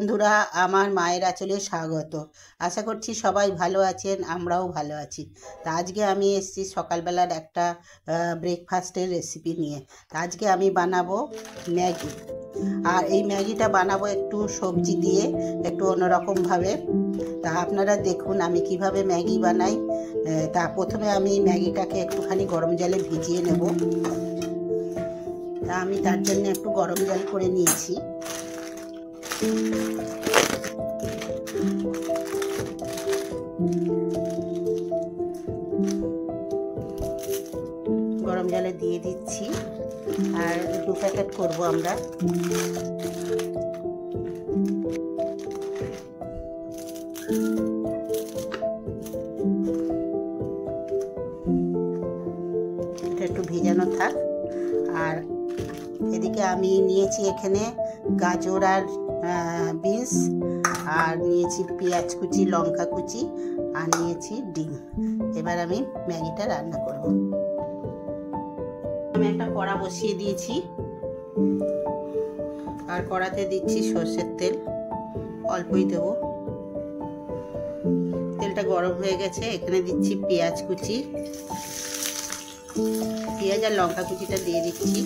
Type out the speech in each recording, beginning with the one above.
বন্ধুরা, আমার মায়ের আঁচলে স্বাগত। আশা করছি সবাই ভালো আছেন, আমরাও ভালো আছি। তা আজকে আমি এসেছি সকালবেলার একটা ব্রেকফাস্টের রেসিপি নিয়ে। তা আজকে আমি বানাবো ম্যাগি। আর এই ম্যাগিটা বানাবো একটু সবজি দিয়ে, একটু অন্যরকমভাবে। তা আপনারা দেখুন আমি কিভাবে ম্যাগি বানাই। তা প্রথমে আমি ম্যাগিটাকে একটুখানি গরম জলে ভিজিয়ে নেব। তা আমি তার জন্য একটু গরম জল করে নিয়েছি। গরম জলে দিয়ে দিচ্ছি, আর 2 প্যাকেট করব আমরা। এটা একটু ভিজানো থাক। আর এদিকে আমি নিয়েছি এখানে গাজর আর বিনস, আর নিয়েছি পেঁয়াজ কুচি, লঙ্কা কুচি, আর নিয়েছি ডিম। এবার আমি ম্যাগিটা রান্না করব। আমি একটা কড়া বসিয়ে দিয়েছি, আর কড়াতে দিচ্ছি সর্ষের তেল, অল্পই দেব। তেলটা গরম হয়ে গেছে, এখানে দিচ্ছি পেঁয়াজ কুচি, পেঁয়াজ আর লঙ্কা কুচিটা দিয়ে দিচ্ছি।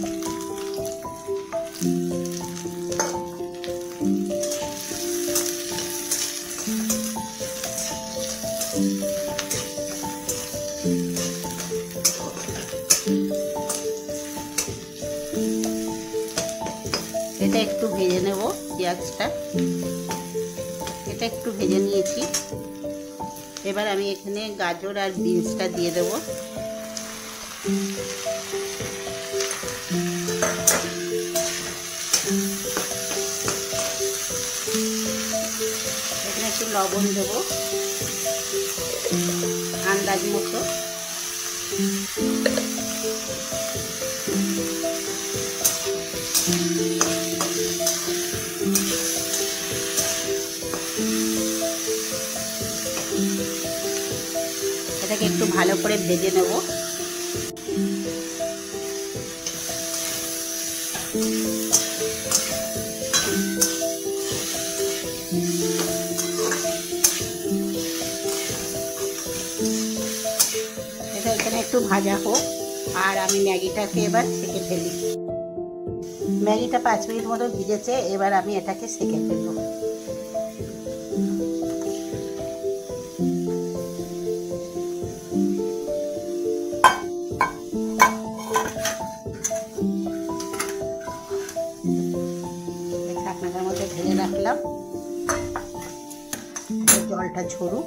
এটা একটু ভেজে নেব, পেঁয়াজটা এটা একটু ভেজে নিয়েছি। এবার আমি এখানে গাজর আর বিনসটা দিয়ে দেব। এখানে একটু লবণ দেব আন্দাজ মতো। এটাকে একটু ভালো করে ভেজে নেব। এটা এখানে একটু ভাজা হোক, আর আমি ম্যাগিটাকে এবার সেঁকে ফেলি। ম্যাগিটা 5 মিনিট মতো ভিজেছে, এবার আমি এটাকে সেঁকে ফেলবো। ঢাকনাটার মধ্যে ঢেলে রাখলাম, জলটা ঝরুক,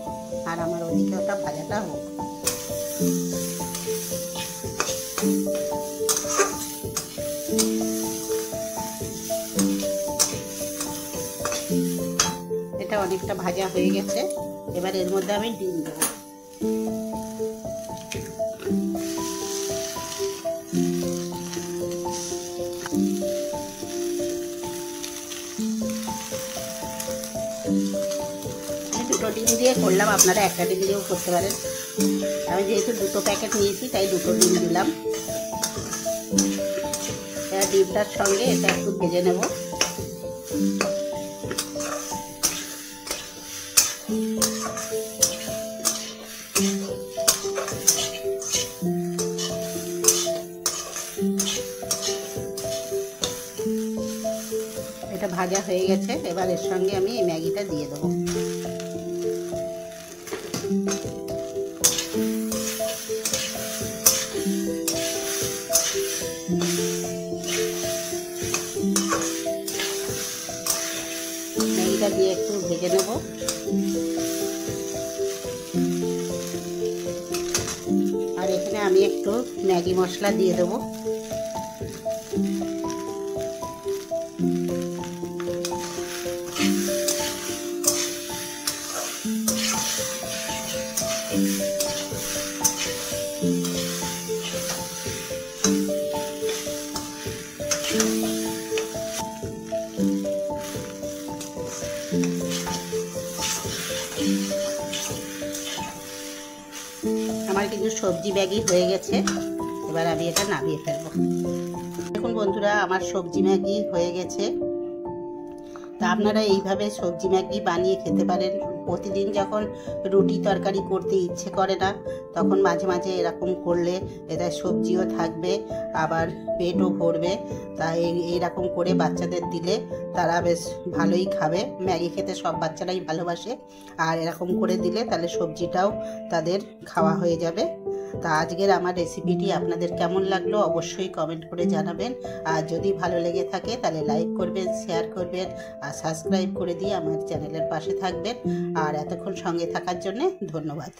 আর আমার ওদিকে ওটা ভাজাটা হোক। এটা অনেকটা ভাজা হয়ে গেছে, এবার এর মধ্যে আমি ডিম দেবো। দুটো ডিম দিয়ে করলাম, আপনারা একটা ডিম দিয়েও করতে পারেন। আমি যেহেতু 2 প্যাকেট নিয়েছি তাই 2 ডিম দিলাম। ডিমটার সঙ্গে এটা একটু ভেজে নেব। এটা ভাজা হয়ে গেছে, এবার এর সঙ্গে আমি এই ম্যাগিটা দিয়ে দেবো। ম্যাগিটা দিয়ে একটু ভেজে নেব। আর এখানে আমি একটু ম্যাগি মশলা দিয়ে দেবো। আমার কিন্তু সবজি ম্যাগি হয়ে গেছে, এবার আমি এটা নামিয়ে ফেলবো। দেখুন বন্ধুরা, আমার সবজি ম্যাগি হয়ে গেছে। তা আপনারা এইভাবে সবজি ম্যাগি বানিয়ে খেতে পারেন। প্রতিদিন যখন রুটি তরকারি করতে ইচ্ছে করে না, তখন মাঝে মাঝে এরকম করলে এটা সবজিও থাকবে, আবার পেটও ভরবে। তা এইরকম করে বাচ্চাদের দিলে তারা বেশ ভালোই খাবে। ম্যাগি খেতে সব বাচ্চারাই ভালোবাসে, আর এরকম করে দিলে তাহলে সবজিটাও তাদের খাওয়া হয়ে যাবে। তা আজকের আমার রেসিপিটি আপনাদের কেমন লাগলো অবশ্যই কমেন্ট করে জানাবেন। আর যদি ভালো লেগে থাকে তাহলে লাইক করবেন, শেয়ার করবেন, আর সাবস্ক্রাইব করে দিয়ে আমার চ্যানেলের পাশে থাকবেন। আর এতক্ষণ সঙ্গে থাকার জন্য ধন্যবাদ।